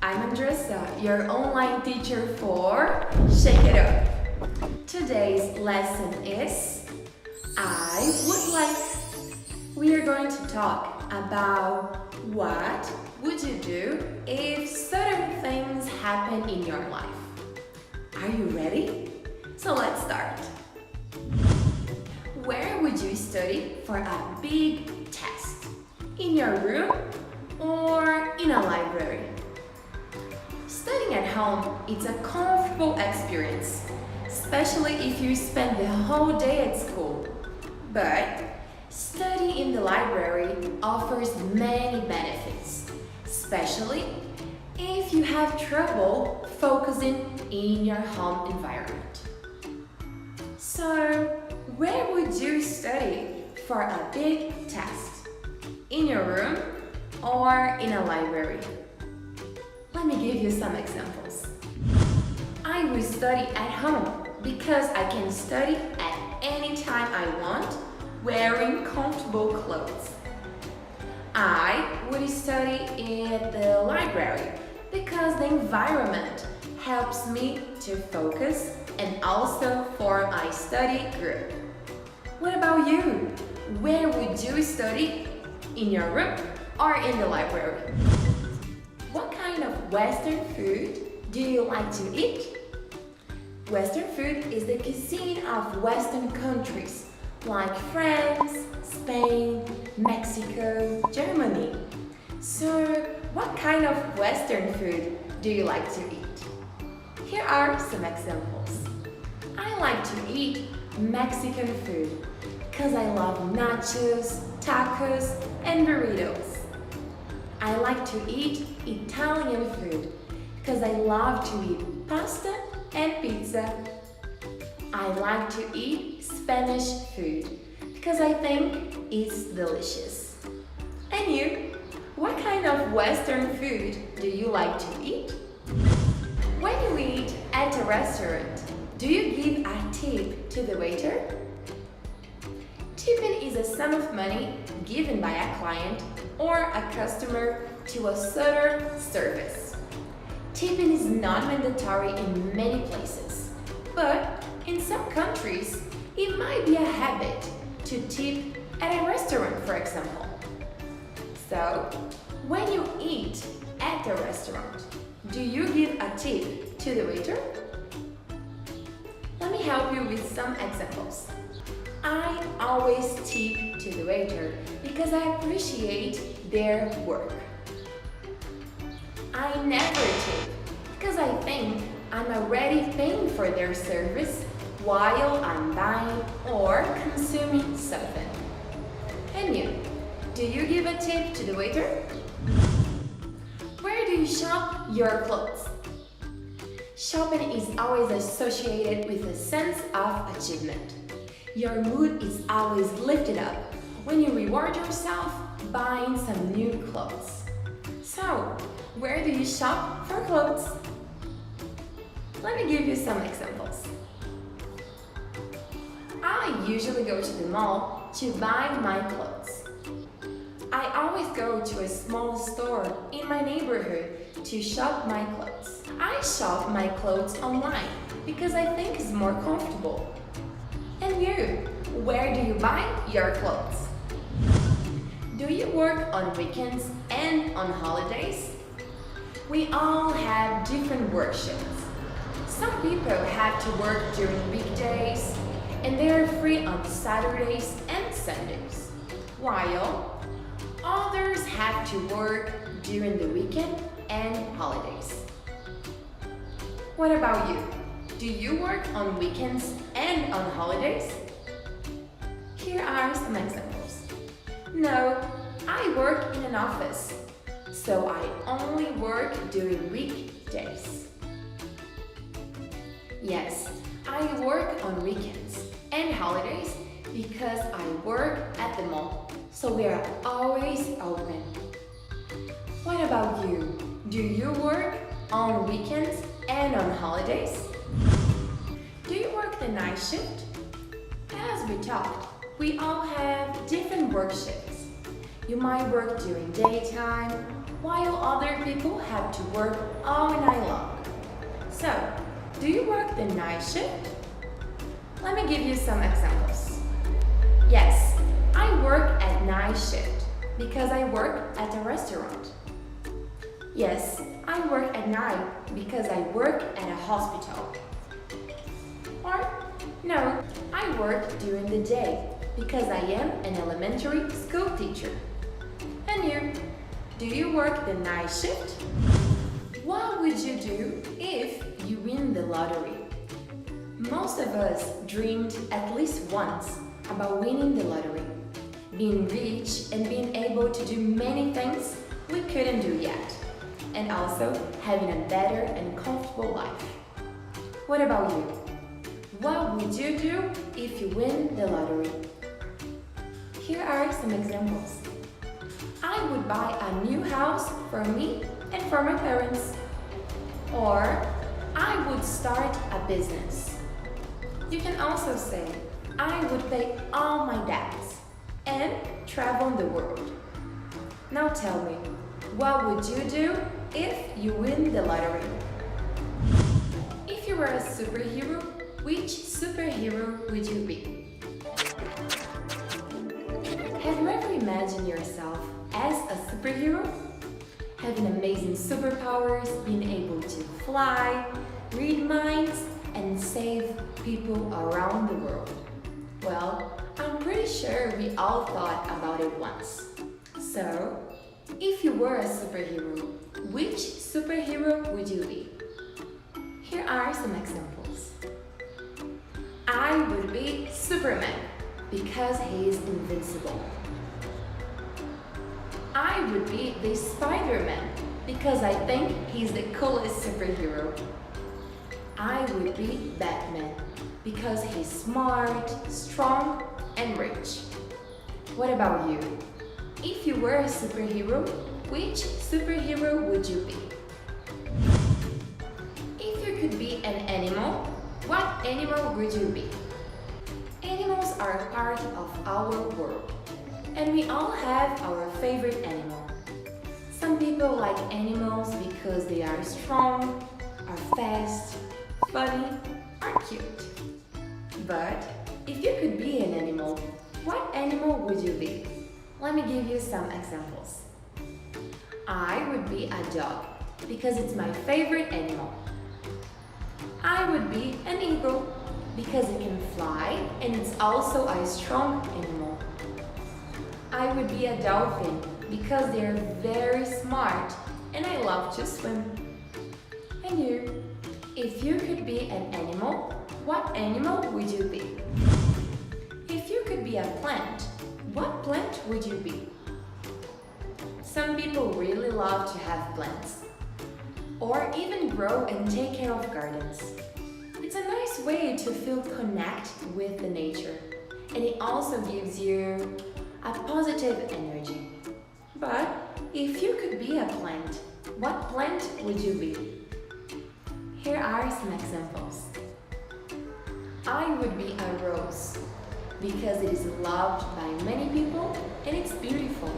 I'm Andressa, your online teacher for Shake It Up. Today's lesson is I would like. We are going to talk about what would you do if certain things happen in your life. Are you ready? So let's start. Where would you study for a big test? In your room or in a library? Studying at home is a comfortable experience, especially if you spend the whole day at school. But studying in the library offers many benefits, especially if you have trouble focusing in your home environment. So, where would you study for a big test? In your room or in a library? Let me give you some examples. I would study at home because I can study at any time I want wearing comfortable clothes. I would study in the library because the environment helps me to focus and also for my study group. What about you? Where would you study? In your room or in the library? What kind of Western food do you like to eat? Western food is the cuisine of Western countries like France, Spain, Mexico, Germany. So, what kind of Western food do you like to eat? Here are some examples. I like to eat Mexican food because I love nachos, tacos, and burritos. I like to eat Italian food because I love to eat pasta and pizza. I like to eat Spanish food because I think it's delicious. And you? What kind of Western food do you like to eat? When you eat at a restaurant, do you give a tip to the waiter? Tipping is a sum of money given by a client or a customer to a certain service. Tipping is not mandatory in many places, but in some countries, it might be a habit to tip at a restaurant, for example. So, when you eat at a restaurant, do you give a tip to the waiter? Let me help you with some examples. I always tip to the waiter because I appreciate their work. I never tip because I think I'm already paying for their service while I'm buying or consuming something. And you, do you give a tip to the waiter? Where do you shop your clothes? Shopping is always associated with a sense of achievement. Your mood is always lifted up when you reward yourself buying some new clothes. So, where do you shop for clothes? Let me give you some examples. I usually go to the mall to buy my clothes. I always go to a small store in my neighborhood to shop my clothes. I shop my clothes online because I think it's more comfortable. And you, where do you buy your clothes? Do you work on weekends and on holidays? We all have different work shifts. Some people have to work during weekdays and they are free on Saturdays and Sundays, while others have to work during the weekend and holidays. What about you? Do you work on weekends and on holidays? Here are some examples. No, I work in an office, so I only work during weekdays. Yes, I work on weekends and holidays because I work at the mall, so we are always open. What about you? Do you work on weekends and on holidays? Do you work the night shift? As we talked, we all have different work shifts. You might work during daytime, while other people have to work all night long. So, do you work the night shift? Let me give you some examples. Yes, I work at night shift because I work at a restaurant. Yes, I work at night because I work at a hospital. Or, no, I work during the day because I am an elementary school teacher. And you, do you work the night shift? What would you do if you win the lottery? Most of us dreamed at least once about winning the lottery, being rich and being able to do many things we couldn't do yet, and also having a better and comfortable life. What about you? What would you do if you win the lottery? Here are some examples. I would buy a new house for me and for my parents. Or I would start a business. You can also say, I would pay all my debts and travel the world. Now tell me, what would you do if you win the lottery? If you were a superhero, which superhero would you be? Have you ever imagined yourself as a superhero? Having amazing superpowers, being able to fly, read minds, and save people around the world. Well, I'm pretty sure we all thought about it once. So, if you were a superhero, which superhero would you be? Here are some examples. I would be Superman because he is invincible. I would be the Spider-Man because I think he's the coolest superhero. I would be Batman because he's smart, strong, and rich. What about you? If you were a superhero, which superhero would you be? If you could be an animal, what animal would you be? Animals are a part of our world, and we all have our favorite animal. Some people like animals because they are strong, are fast, funny, are cute. But if you could be an animal, what animal would you be? Let me give you some examples. I would be a dog because it's my favorite animal. I would be an eagle because it can fly and it's also a strong animal. I would be a dolphin because they're very smart and I love to swim. And you, if you could be an animal, what animal would you be? If you could be a plant, what plant would you be? Some people really love to have plants, or even grow and take care of gardens. It's a nice way to feel connected with the nature, and it also gives you a positive energy. But if you could be a plant, what plant would you be? Here are some examples. I would be a rose because it is loved by many people and it's beautiful.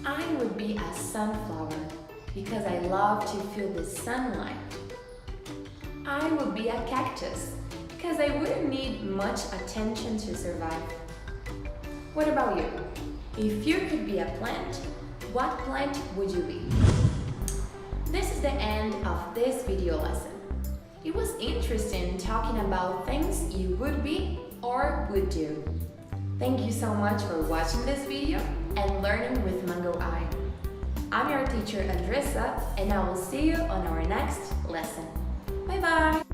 I would be a sunflower because I love to feel the sunlight. I would be a cactus because I wouldn't need much attention to survive. What about you? If you could be a plant, what plant would you be? This is the end of this video lesson. It was interesting talking about things you would be or would do. Thank you so much for watching this video and learning with Mango Eye. I'm your teacher Andressa and I will see you on our next lesson. Bye bye!